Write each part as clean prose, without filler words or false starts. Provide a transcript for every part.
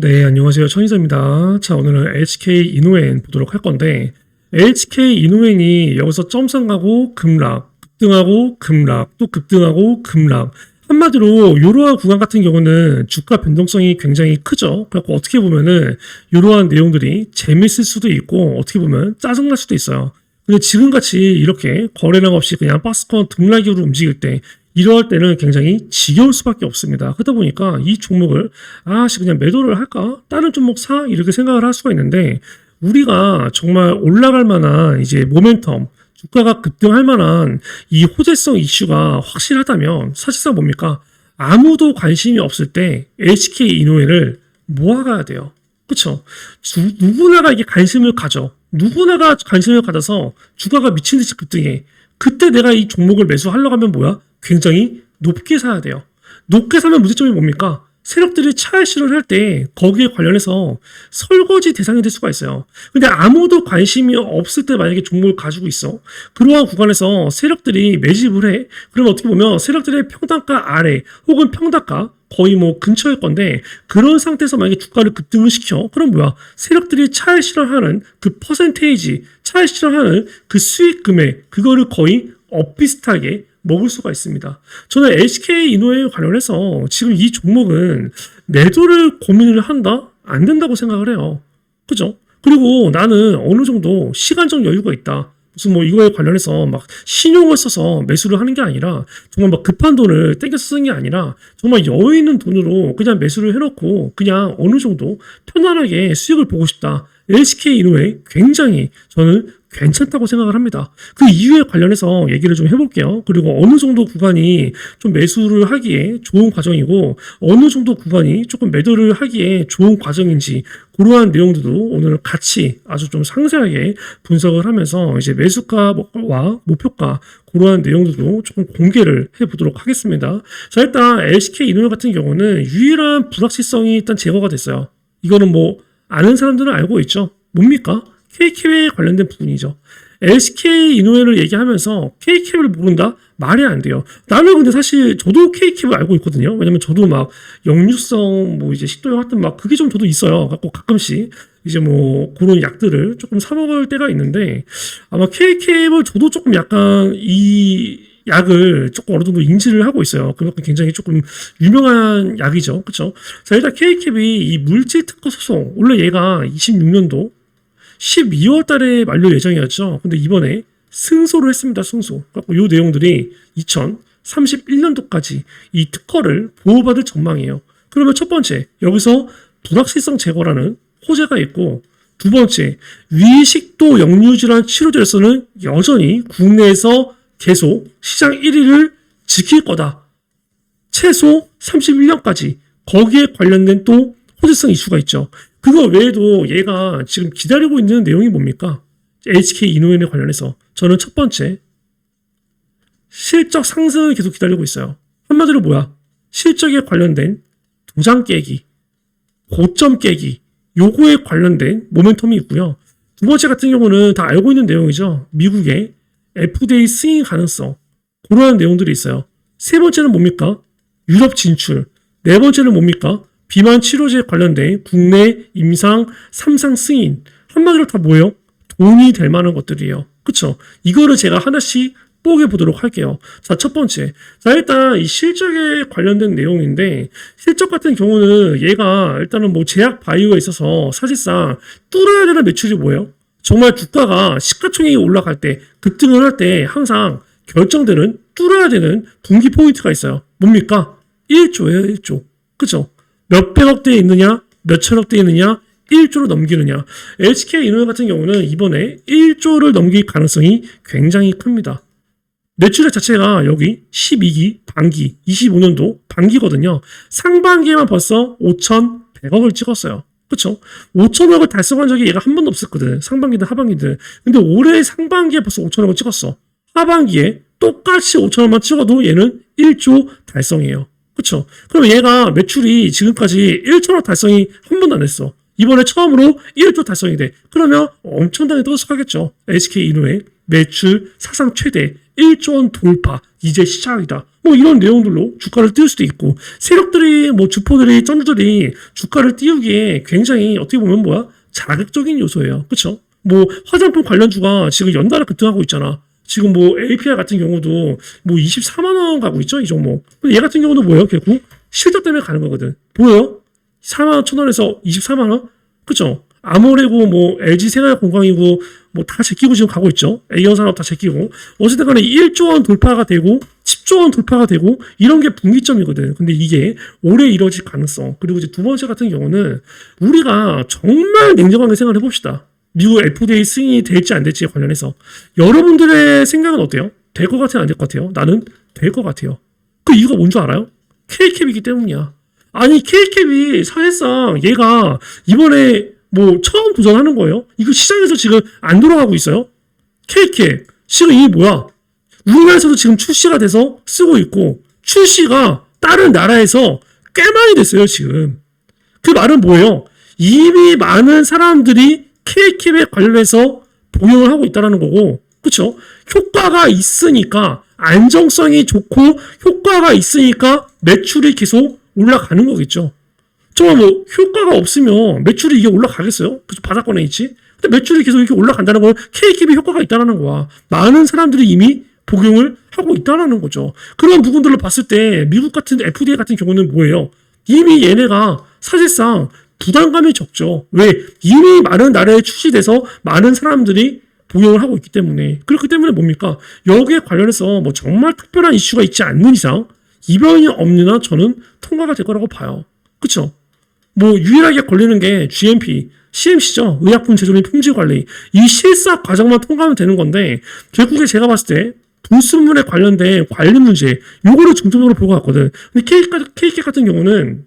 네, 안녕하세요. 천희자입니다. 자, 오늘은 HK 이노엔 보도록 할 건데, HK 이노엔이 여기서 점상하고 급락, 급등하고 급락, 또 급등하고 급락. 한마디로 이러한 구간 같은 경우는 주가 변동성이 굉장히 크죠. 그래서 어떻게 보면은 이러한 내용들이 재밌을 수도 있고 어떻게 보면 짜증날 수도 있어요. 근데 지금같이 이렇게 거래량 없이 그냥 박스권 등락으로 움직일 때 이럴 때는 굉장히 지겨울 수밖에 없습니다. 그러다 보니까 이 종목을 그냥 매도를 할까? 다른 종목 사? 이렇게 생각을 할 수가 있는데 우리가 정말 올라갈 만한 이제 모멘텀 주가가 급등할 만한 이 호재성 이슈가 확실하다면 사실상 뭡니까? 아무도 관심이 없을 때 HK 이노엔을 모아가야 돼요. 그렇죠? 누구나가 이게 관심을 가져. 누구나가 관심을 가져서 주가가 미친 듯이 급등해. 그때 내가 이 종목을 매수하려고 하면 뭐야? 굉장히 높게 사야 돼요. 높게 사면 문제점이 뭡니까? 세력들이 차익 실현을 할 때 거기에 관련해서 설거지 대상이 될 수가 있어요. 근데 아무도 관심이 없을 때 만약에 종목을 가지고 있어. 그러한 구간에서 세력들이 매집을 해. 그러면 어떻게 보면 세력들의 평단가 아래 혹은 평단가 거의 뭐 근처일 건데 그런 상태에서 만약에 주가를 급등을 시켜. 그럼 뭐야? 세력들이 차익 실현하는 그 퍼센테이지, 차익 실현하는 그 수익 금액 그거를 거의 엇비슷하게 먹을 수가 있습니다. 저는 HK 이노에 관련해서 지금 이 종목은 매도를 고민을 한다? 안 된다고 생각을 해요. 그죠? 그리고 나는 어느 정도 시간적 여유가 있다. 무슨 뭐 이거에 관련해서 막 신용을 써서 매수를 하는 게 아니라 정말 막 급한 돈을 땡겨서 쓰는 게 아니라 정말 여유 있는 돈으로 그냥 매수를 해놓고 그냥 어느 정도 편안하게 수익을 보고 싶다. LCK 이노에 굉장히 저는 괜찮다고 생각을 합니다. 그 이유에 관련해서 얘기를 좀 해볼게요. 그리고 어느 정도 구간이 좀 매수를 하기에 좋은 과정이고 어느 정도 구간이 조금 매도를 하기에 좋은 과정인지 그러한 내용들도 오늘 같이 아주 좀 상세하게 분석을 하면서 이제 매수가와 목표가 그러한 내용들도 조금 공개를 해보도록 하겠습니다. 자, 일단 LCK 이노 같은 경우는 유일한 불확실성이 일단 제거가 됐어요. 이거는 뭐 아는 사람들은 알고 있죠. 뭡니까? K캡에 관련된 부분이죠. LCK 이노엔을 얘기하면서 K캡을 모른다? 말이 안 돼요. 나는 근데 사실 저도 K캡을 알고 있거든요. 왜냐면 저도 막 역류성 뭐 이제 식도염 같은 막 그게 좀 저도 있어요. 갖고 가끔씩 이제 뭐 그런 약들을 조금 사 먹을 때가 있는데 아마 K캡을 저도 조금 약간 이 약을 조금 어느 정도 인지를 하고 있어요. 그만큼 굉장히 조금 유명한 약이죠. 그쵸? 자, 일단 K캡이 이 물질 특허 소송, 원래 얘가 26년도 12월 달에 만료 예정이었죠. 근데 이번에 승소를 했습니다. 승소. 그래서 이 내용들이 2031년도까지 이 특허를 보호받을 전망이에요. 그러면 첫 번째, 여기서 불확실성 제거라는 호재가 있고 두 번째, 위식도 역류질환 치료제로서는 여전히 국내에서 계속 시장 1위를 지킬 거다. 최소 31년까지 거기에 관련된 또 호재성 이슈가 있죠. 그거 외에도 얘가 지금 기다리고 있는 내용이 뭡니까? HK 이노엔에 관련해서 저는 첫 번째 실적 상승을 계속 기다리고 있어요. 한마디로 뭐야? 실적에 관련된 도장 깨기, 고점 깨기 요거에 관련된 모멘텀이 있고요. 두 번째 같은 경우는 다 알고 있는 내용이죠. 미국의 FDA 승인 가능성 그러한 내용들이 있어요. 세 번째는 뭡니까? 유럽 진출. 네 번째는 뭡니까? 비만 치료제에 관련된 국내 임상 3상 승인. 한마디로 다 뭐예요? 돈이 될 만한 것들이에요. 그쵸? 이거를 제가 하나씩 뽀개보도록 할게요. 자, 첫 번째. 자, 일단 이 실적에 관련된 내용인데 실적 같은 경우는 얘가 일단은 뭐 제약 바이오에 있어서 사실상 뚫어야 되는 매출이 뭐예요? 정말 주가가 시가총액이 올라갈 때 급등을 할 때 항상 결정되는 뚫어야 되는 분기 포인트가 있어요. 뭡니까? 1조예요. 1조. 그죠? 몇백억대에 있느냐, 몇천억대에 있느냐, 1조를 넘기느냐. LCK 이노 같은 경우는 이번에 1조를 넘길 가능성이 굉장히 큽니다. 매출액 자체가 여기 12기 반기, 25년도 반기거든요. 상반기에만 벌써 5,100억을 찍었어요. 그쵸? 5천억을 달성한 적이 얘가 한 번도 없었거든. 상반기든 하반기든. 근데 올해 상반기에 벌써 5천억을 찍었어. 하반기에 똑같이 5천억만 찍어도 얘는 1조 달성이에요. 그쵸? 그럼 얘가 매출이 지금까지 1천억 달성이 한 번도 안 했어. 이번에 처음으로 1조 달성이 돼. 그러면 엄청나게 떠들썩하겠죠. HK 이노의 매출 사상 최대 1조 원 돌파. 이제 시작이다. 뭐 이런 내용들로 주가를 띄울 수도 있고, 세력들이 뭐 주포들이 쩐주들이 주가를 띄우기에 굉장히 어떻게 보면 뭐야? 자극적인 요소예요. 그쵸? 뭐 화장품 관련주가 지금 연달아 급등하고 있잖아. 지금 뭐 API 같은 경우도 뭐 24만 원 가고 있죠, 이 종목. 근데 얘 같은 경우는 뭐예요? 결국 실적 때문에 가는 거거든. 보여요? 4만 1천 원에서 24만 원? 그쵸? 아모레고 뭐 LG생활건강이고 뭐 다 제끼고 지금 가고 있죠. A형산업 다 제끼고. 어쨌든 간에 1조 원 돌파가 되고 10조 원 돌파가 되고 이런 게 분기점이거든. 근데 이게 올해 이뤄질 가능성. 그리고 이제 두 번째 같은 경우는 우리가 정말 냉정하게 생각을 해봅시다. 미국 FDA 승인이 될지 안 될지에 관련해서 여러분들의 생각은 어때요? 될 것 같아요? 안 될 것 같아요? 나는 될 것 같아요. 그 이유가 뭔 줄 알아요? K캡이기 때문이야. 아니 K캡이 사실상 얘가 이번에 뭐 처음 도전하는 거예요. 이거 시장에서 지금 안 돌아가고 있어요. K캡 지금 이게 뭐야? 우리나라에서도 지금 출시가 돼서 쓰고 있고 출시가 다른 나라에서 꽤 많이 됐어요 지금. 그 말은 뭐예요? 이미 많은 사람들이 K캡에 관련해서 복용을 하고 있다는 거고, 그쵸? 효과가 있으니까 안정성이 좋고 효과가 있으니까 매출이 계속 올라가는 거겠죠. 정말 뭐 효과가 없으면 매출이 이게 올라가겠어요? 그래서 바닥권에 있지. 근데 매출이 계속 이렇게 올라간다는 건 K캡이 효과가 있다는 거야. 많은 사람들이 이미 복용을 하고 있다는 거죠. 그런 부분들을 봤을 때 미국 같은 FDA 같은 경우는 뭐예요? 이미 얘네가 사실상 부담감이 적죠. 왜? 이미 많은 나라에 출시돼서 많은 사람들이 복용을 하고 있기 때문에. 그렇기 때문에 뭡니까? 여기에 관련해서 뭐 정말 특별한 이슈가 있지 않는 이상 이변이 없는 한 저는 통과가 될 거라고 봐요. 그쵸? 뭐 유일하게 걸리는 게 GMP, CMC죠. 의약품 제조 및 품질 관리. 이 실사 과정만 통과하면 되는 건데 결국에 제가 봤을 때 불순물에 관련된 관리 문제 요거를 중점적으로 보고 갔거든. 근데 K캡 같은 경우는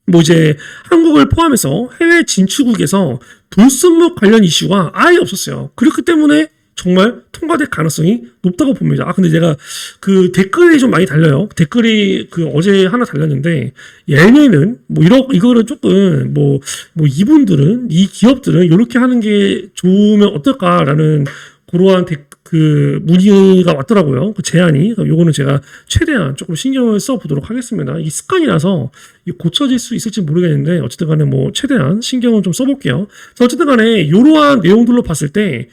뭐 이제 한국을 포함해서 해외 진출국에서 불순물 관련 이슈가 아예 없었어요. 그렇기 때문에 정말 통과될 가능성이 높다고 봅니다. 아, 근데 제가 그 댓글이 좀 많이 달려요. 댓글이 그 어제 하나 달렸는데, 얘네는 뭐 이거를 조금 이분들은, 이 기업들은 이렇게 하는 게 좋으면 어떨까라는 그러한 그 문의가 왔더라고요. 그 제안이. 요거는 제가 최대한 조금 신경을 써보도록 하겠습니다. 이 습관이라서 고쳐질 수 있을지 모르겠는데 어쨌든 간에 뭐 최대한 신경을 좀 써볼게요. 어쨌든 간에 이러한 내용들로 봤을 때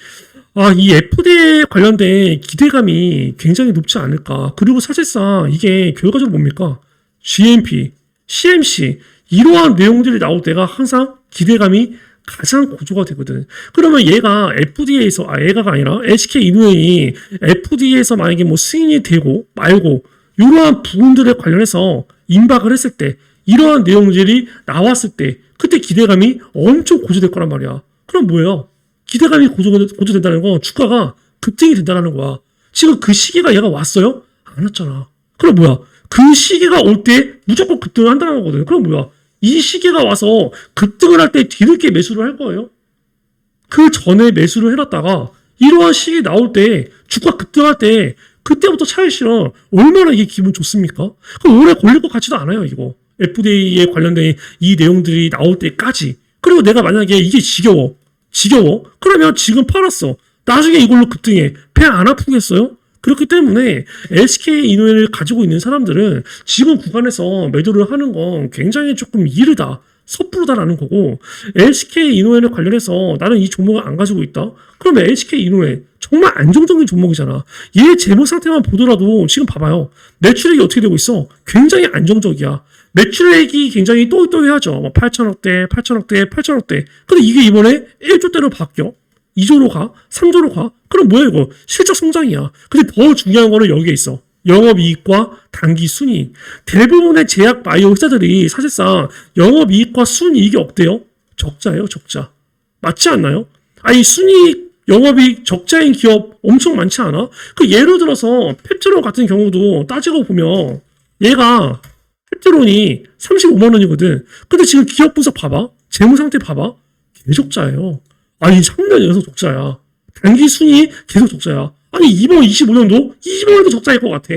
이 FDA 관련된 기대감이 굉장히 높지 않을까. 그리고 사실상 이게 결과적으로 뭡니까? GMP, CMC 이러한 내용들이 나올 때가 항상 기대감이 가장 고조가 되거든. 그러면 얘가 FDA에서, 얘가가 아니라 SK 이노엔이 FDA에서 만약에 뭐 승인이 되고 말고 이러한 부분들에 관련해서 임박을 했을 때 이러한 내용들이 나왔을 때 그때 기대감이 엄청 고조될 거란 말이야. 그럼 뭐예요? 기대감이 고조된다는 건 주가가 급등이 된다는 거야. 지금 그 시기가 얘가 왔어요? 안 왔잖아. 그럼 뭐야? 그 시기가 올 때 무조건 급등을 한다는 거거든. 그럼 뭐야? 이 시기가 와서 급등을 할 때 뒤늦게 매수를 할 거예요. 그 전에 매수를 해놨다가 이러한 시기 나올 때 주가 급등할 때 그때부터 차익 실현 얼마나 이게 기분 좋습니까? 그럼 오래 걸릴 것 같지도 않아요. 이거 FDA에 관련된 이 내용들이 나올 때까지. 그리고 내가 만약에 이게 지겨워 그러면 지금 팔았어. 나중에 이걸로 급등해. 배 안 아프겠어요? 그렇기 때문에 SK 이노엔을 가지고 있는 사람들은 지금 구간에서 매도를 하는 건 굉장히 조금 이르다, 섣부르다라는 거고, SK 이노엔을 관련해서 나는 이 종목을 안 가지고 있다? 그러면 SK 이노엔 정말 안정적인 종목이잖아. 얘 재무 상태만 보더라도 지금 봐봐요. 매출액이 어떻게 되고 있어? 굉장히 안정적이야. 매출액이 굉장히 또이또이하죠. 뭐 8천억대. 근데 이게 이번에 1조대로 바뀌어. 2조로 가? 3조로 가? 그럼 뭐야 이거? 실적 성장이야. 근데 더 중요한 거는 여기에 있어. 영업이익과 단기순이익. 대부분의 제약 바이오 회사들이 사실상 영업이익과 순이익이 없대요. 적자예요, 적자. 맞지 않나요? 아니 순이익, 영업이익 적자인 기업 엄청 많지 않아? 그 예를 들어서 펩트론 같은 경우도 따지고 보면 얘가 펩트론이 35만 원이거든. 근데 지금 기업 분석 봐봐. 재무상태 봐봐. 개적자예요. 아니 3년 연속 적자야. 단기 순이 계속 적자야. 아니 이번 25년도 20년도 적자일 것 같아.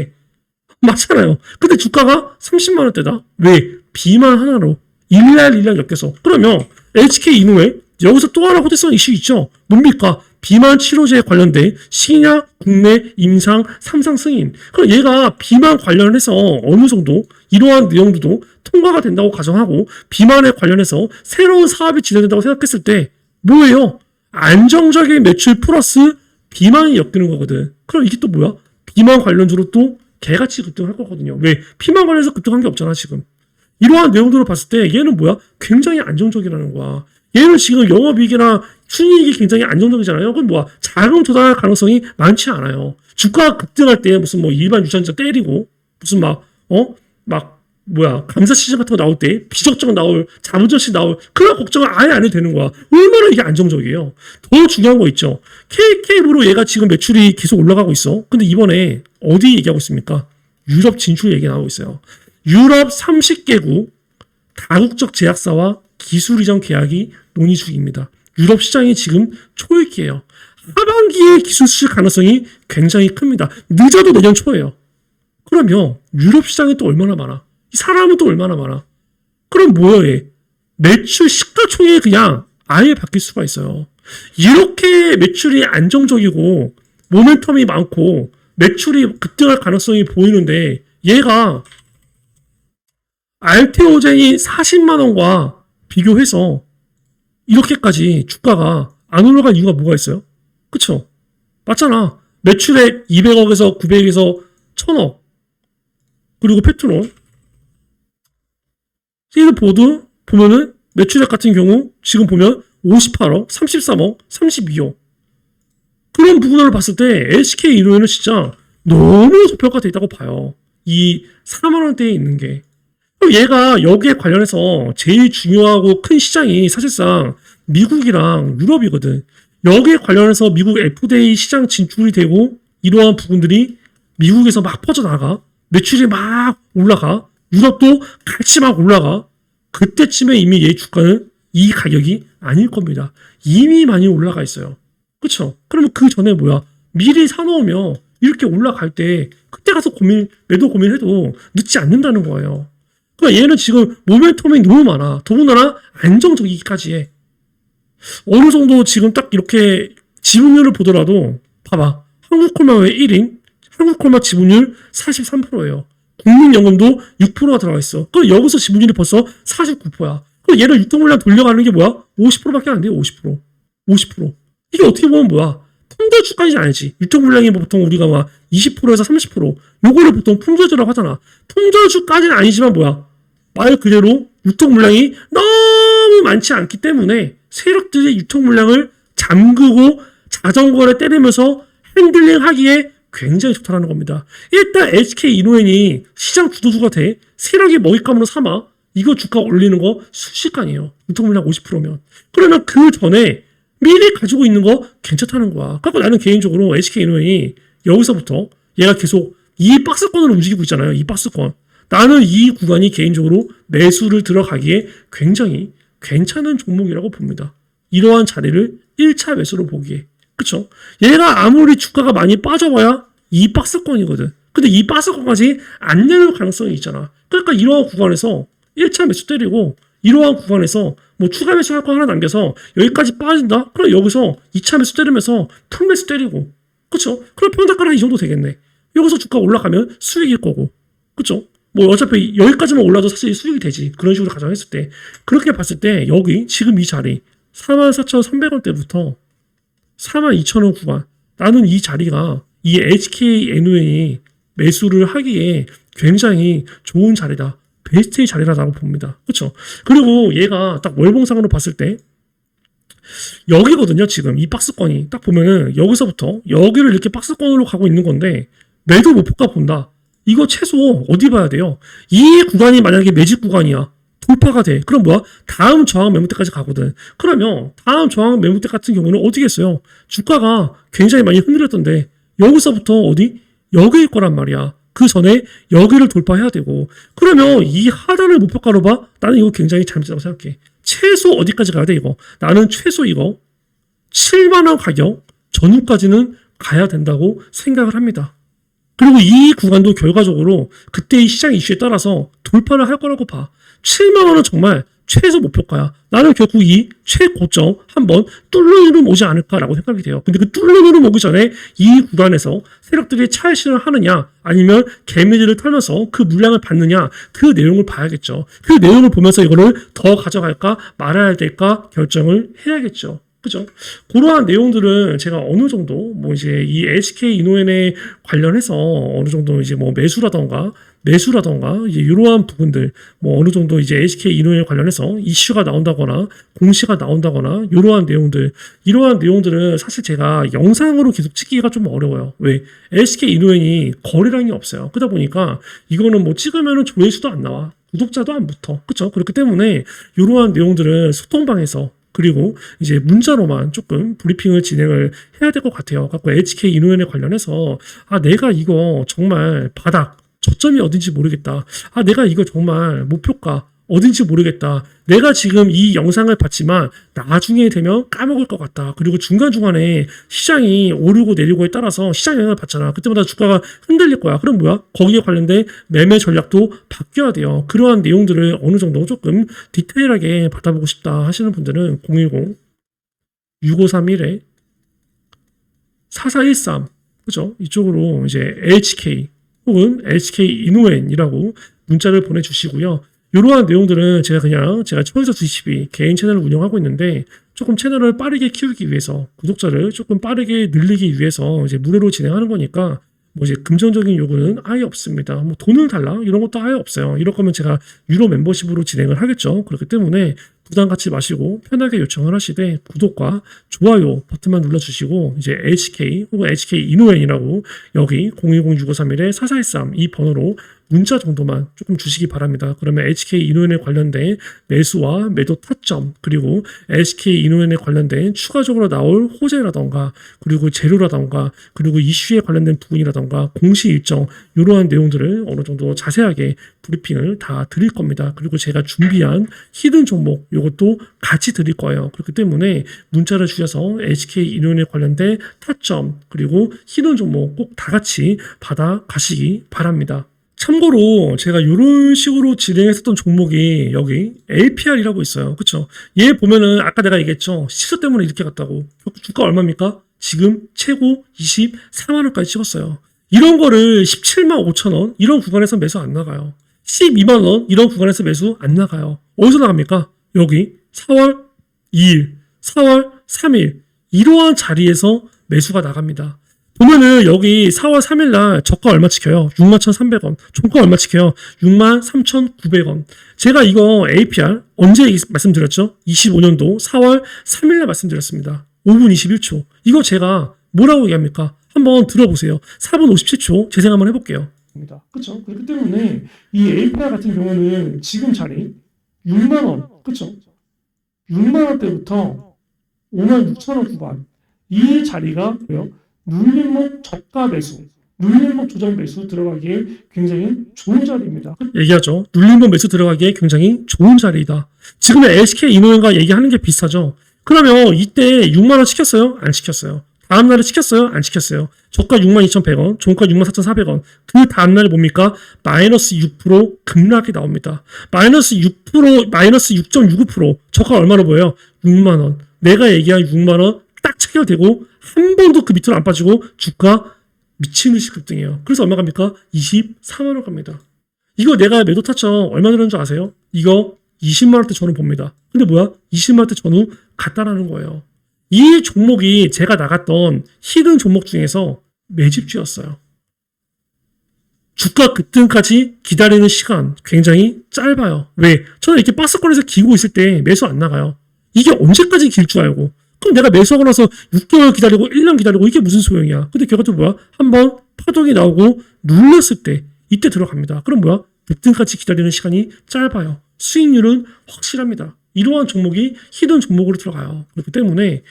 맞잖아요. 근데 주가가 30만 원대다. 왜? 비만 하나로 일날 엮여서. 그러면 HK 이노에 여기서 또 하나 호재성 이슈 있죠. 뭡니까? 비만 치료제에 관련된 신약 국내 임상 3상 승인. 그럼 얘가 비만 관련해서 어느 정도 이러한 내용들도 통과가 된다고 가정하고 비만에 관련해서 새로운 사업이 진행된다고 생각했을 때 뭐예요? 안정적인 매출 플러스 비만이 엮이는 거거든. 그럼 이게 또 뭐야? 비만 관련주로 또 개같이 급등할 거거든요. 왜? 비만 관련해서 급등한 게 없잖아 지금. 이러한 내용들을 봤을 때 얘는 뭐야? 굉장히 안정적이라는 거야. 얘는 지금 영업이익이나 순이익이 굉장히 안정적이잖아요. 그럼 뭐야? 자금 조달할 가능성이 많지 않아요. 주가가 급등할 때 무슨 뭐 일반 유전자 때리고 무슨 감사 시즌 같은 거 나올 때 비적정 나올 자본조치 나올 그런 걱정을 아예 안 해도 되는 거야. 얼마나 이게 안정적이에요. 더 중요한 거 있죠. KK로 얘가 지금 매출이 계속 올라가고 있어. 근데 이번에 어디 얘기하고 있습니까? 유럽 진출 얘기 나오고 있어요. 유럽 30개국 다국적 제약사와 기술 이전 계약이 논의 중입니다. 유럽 시장이 지금 초읽기예요. 하반기에 기술 수출 가능성이 굉장히 큽니다. 늦어도 내년 초예요. 그러면 유럽 시장이 또 얼마나 많아? 이 사람은 또 얼마나 많아? 그럼 뭐야 얘? 매출 시가총액이 그냥 아예 바뀔 수가 있어요. 이렇게 매출이 안정적이고 모멘텀이 많고 매출이 급등할 가능성이 보이는데 얘가 알테오젠이 40만 원과 비교해서 이렇게까지 주가가 안 올라간 이유가 뭐가 있어요? 그쵸? 맞잖아. 매출액 200억에서 900에서 1000억. 그리고 페트롤. 시드보드 보면은 매출액 같은 경우 지금 보면 58억, 33억, 32억. 그런 부분을 봤을 때 SK 이노엔은 진짜 너무 저평가되어 있다고 봐요. 이 4만 원대에 있는 게. 그럼 얘가 여기에 관련해서 제일 중요하고 큰 시장이 사실상 미국이랑 유럽이거든. 여기에 관련해서 미국 FDA 시장 진출이 되고 이러한 부분들이 미국에서 막 퍼져나가. 매출이 막 올라가. 유럽도 같이 막 올라가. 그때쯤에 이미 얘 주가는 이 가격이 아닐 겁니다. 이미 많이 올라가 있어요. 그쵸? 그러면 그 전에 뭐야? 미리 사놓으면 이렇게 올라갈 때 그때 가서 매도 고민해도 늦지 않는다는 거예요. 그러니까 얘는 지금 모멘텀이 너무 많아. 더군다나 안정적이기까지 해. 어느 정도 지금 딱 이렇게 지분율을 보더라도 봐봐. 한국콜마 왜 1인? 한국콜마 지분율 43%예요. 국민연금도 6%가 들어가 있어. 그럼 여기서 지분율이 벌써 49%야. 그럼 얘를 유통물량 돌려가는 게 뭐야? 50%밖에 안 돼요. 50%. 50%. 이게 어떻게 보면 뭐야? 품절주까지는 아니지. 유통물량이 보통 우리가 막 20%에서 30%. 요거를 보통 품절주라고 하잖아. 품절주까지는 아니지만 뭐야? 말 그대로 유통물량이 너무 많지 않기 때문에 세력들이 유통물량을 잠그고 자전거를 때리면서 핸들링 하기에 굉장히 좋다라는 겁니다. 일단 SK 이노엔이 시장 주도주가 돼 세력이 먹잇감으로 삼아 이거 주가 올리는 거 순식간이에요. 유통물량 50%면. 그러면 그 전에 미리 가지고 있는 거 괜찮다는 거야. 그래서 나는 개인적으로 SK 이노엔이 여기서부터 얘가 계속 이 박스권으로 움직이고 있잖아요. 이 박스권. 나는 이 구간이 개인적으로 매수를 들어가기에 굉장히 괜찮은 종목이라고 봅니다. 이러한 자리를 1차 매수로 보기에. 그쵸? 얘가 아무리 주가가 많이 빠져봐야 이 박스권이거든. 근데 이 박스권까지 안 내릴 가능성이 있잖아. 그러니까 이러한 구간에서 1차 매수 때리고 이러한 구간에서 뭐 추가 매수 할 거 하나 남겨서 여기까지 빠진다? 그럼 여기서 2차 매수 때리면서 풀 매수 때리고. 그쵸? 그럼 평단가는 이 정도 되겠네. 여기서 주가 올라가면 수익일 거고. 그쵸? 뭐 어차피 여기까지만 올라도 사실 수익이 되지. 그런 식으로 가정했을 때. 그렇게 봤을 때 여기 지금 이 자리 44,300원대부터 42,000원 구간. 나는 이 자리가 이 HK NON이 매수를 하기에 굉장히 좋은 자리다. 베스트의 자리라고 봅니다. 그렇죠? 그리고 얘가 딱 월봉상으로 봤을 때 여기거든요. 지금 이 박스권이 딱 보면은 여기서부터 여기를 이렇게 박스권으로 가고 있는 건데 매도 목표가 본다. 이거 최소 어디 봐야 돼요? 이 구간이 만약에 매집 구간이야. 돌파가 돼. 그럼 뭐야? 다음 저항 매물대까지 가거든. 그러면 다음 저항 매물대 같은 경우는 어떻게 했어요? 주가가 굉장히 많이 흔들렸던데 여기서부터 어디? 여기일 거란 말이야. 그 전에 여기를 돌파해야 되고 그러면 이 하단을 목표가로 봐? 나는 이거 굉장히 잘못이라고 생각해. 최소 어디까지 가야 돼 이거? 나는 최소 이거 7만원 가격 전후까지는 가야 된다고 생각을 합니다. 그리고 이 구간도 결과적으로 그때의 시장 이슈에 따라서 돌파를 할 거라고 봐. 7만원은 정말 최소 목표가야. 나는 결국 이 최고점 한번 뚫는 흐름 오지 않을까라고 생각이 돼요. 근데 그 뚫는 흐름 오기 전에 이 구간에서 세력들이 차익실현을 하느냐 아니면 개미들을 털면서 그 물량을 받느냐 그 내용을 봐야겠죠. 그 내용을 보면서 이거를 더 가져갈까 말아야 될까 결정을 해야겠죠. 그죠? 그러한 내용들은 제가 어느 정도, 뭐 이제 이 HK 이노엔에 관련해서 어느 정도 이제 뭐 매수라던가, 이제 이러한 부분들, 뭐 어느 정도 이제 HK 이노엔에 관련해서 이슈가 나온다거나, 공시가 나온다거나, 이러한 내용들, 이러한 내용들은 사실 제가 영상으로 계속 찍기가 좀 어려워요. 왜? HK 이노엔이 거래량이 없어요. 그러다 보니까 이거는 뭐 찍으면은 조회수도 안 나와. 구독자도 안 붙어. 그쵸? 그렇기 때문에 이러한 내용들은 소통방에서 그리고 이제 문자로만 조금 브리핑을 진행을 해야 될 것 같아요. 갖고 HK 이노엔에 관련해서 내가 이거 정말 바닥 저점이 어딘지 모르겠다. 내가 이거 정말 목표가 어딘지 모르겠다. 내가 지금 이 영상을 봤지만 나중에 되면 까먹을 것 같다. 그리고 중간중간에 시장이 오르고 내리고에 따라서 시장 영향을 받잖아. 그때마다 주가가 흔들릴 거야. 그럼 뭐야? 거기에 관련된 매매 전략도 바뀌어야 돼요. 그러한 내용들을 어느 정도 조금 디테일하게 받아보고 싶다 하시는 분들은 010-6531-4413 그죠? 이쪽으로 이제 LHK 혹은 HK 이노엔이라고 문자를 보내주시고요. 이러한 내용들은 제가 초에서 2 2 개인 채널을 운영하고 있는데 조금 채널을 빠르게 키우기 위해서 구독자를 조금 빠르게 늘리기 위해서 이제 무료로 진행하는 거니까 뭐 이제 금전적인 요구는 아예 없습니다. 뭐 돈을 달라 이런 것도 아예 없어요. 이럴 거면 제가 유료 멤버십으로 진행을 하겠죠. 그렇기 때문에 부담 갖지 마시고 편하게 요청을 하시되 구독과 좋아요 버튼만 눌러주시고 이제 HK 혹은 HK 이노엔이라고 여기 010-6531-4413 이 번호로 문자 정도만 조금 주시기 바랍니다. 그러면 HK 이노엔에 관련된 매수와 매도 타점 그리고 HK 이노엔에 관련된 추가적으로 나올 호재라던가 그리고 재료라던가 그리고 이슈에 관련된 부분이라던가 공시 일정 이러한 내용들을 어느 정도 자세하게 브리핑을 다 드릴 겁니다. 그리고 제가 준비한 히든 종목 이것도 같이 드릴 거예요. 그렇기 때문에 문자를 주셔서 HK 이노엔에 관련된 타점 그리고 히든 종목 꼭 다 같이 받아 가시기 바랍니다. 참고로 제가 이런 식으로 진행했었던 종목이 여기 LPR이라고 있어요. 그쵸? 얘 보면은 아까 내가 얘기했죠. 시세 때문에 이렇게 갔다고. 주가 얼마입니까? 지금 최고 24만원까지 찍었어요. 이런 거를 17만 5천원 이런 구간에서 매수 안 나가요. 12만원 이런 구간에서 매수 안 나가요. 어디서 나갑니까? 여기 4월 2일, 4월 3일 이러한 자리에서 매수가 나갑니다. 보면은 여기 4월 3일 날 저가 얼마 찍혀요? 61,300원. 종가 얼마 찍혀요? 63,900원. 제가 이거 APR 언제 말씀드렸죠? 25년도 4월 3일 날 말씀드렸습니다. 5분 21초. 이거 제가 뭐라고 얘기합니까? 한번 들어보세요. 4분 57초 재생 한번 해볼게요. 그렇죠? 그렇기 때문에 이 APR 같은 경우는 지금 자리 6만 원, 그렇죠? 6만 원대부터 5만 6천 원 후반 이 자리가 뭐요? 눌림목 저가 매수, 눌림목 조정 매수 들어가기에 굉장히 좋은 자리입니다. 얘기하죠. 눌림목 매수 들어가기에 굉장히 좋은 자리이다. 지금의 LCK 이노엔과 얘기하는 게 비슷하죠. 그러면 이때 6만 원 시켰어요? 안 시켰어요. 다음 날에 시켰어요? 안 시켰어요. 저가 62,100원, 종가 64,400원. 그 다음 날에 뭡니까? 마이너스 6% 급락이 나옵니다. 마이너스 6%, 마이너스 6.65%. 저가 얼마로 보여요? 6만 원. 내가 얘기한 6만 원 딱 체결되고 한 번도 그 밑으로 안 빠지고 주가 미친 듯이 급등해요. 그래서 얼마 갑니까? 24만 원 갑니다. 이거 내가 매도 타점 얼마 들었는 줄 아세요? 이거 20만 원대 전후 봅니다. 근데 뭐야? 20만 원대 전후 갔다라는 거예요. 이 종목이 제가 나갔던 히든 종목 중에서 매집주였어요. 주가 급등까지 기다리는 시간 굉장히 짧아요. 왜? 저는 이렇게 박스권에서 기고 있을 때 매수 안 나가요. 이게 언제까지 길 줄 알고. 그럼 내가 매수하고 나서 6개월 기다리고 1년 기다리고 이게 무슨 소용이야. 근데 결과적으로 뭐야? 한번 파동이 나오고 눌렀을 때 이때 들어갑니다. 그럼 뭐야? 급등까지 기다리는 시간이 짧아요. 수익률은 확실합니다. 이러한 종목이 히든 종목으로 들어가요. 그렇기 때문에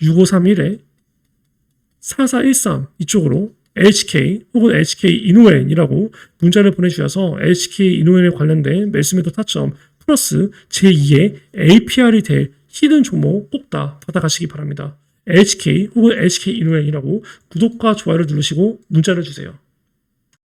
010-6531-4413 이쪽으로 HK 혹은 HK 이노엔이라고 문자를 보내주셔서 HK 이노엔에 관련된 매수매도 타점 플러스 제2의 APR이 될 히든 종목 꼭 다 받아가시기 바랍니다. HK 혹은 HK 이노엔이라고 구독과 좋아요를 누르시고 문자를 주세요.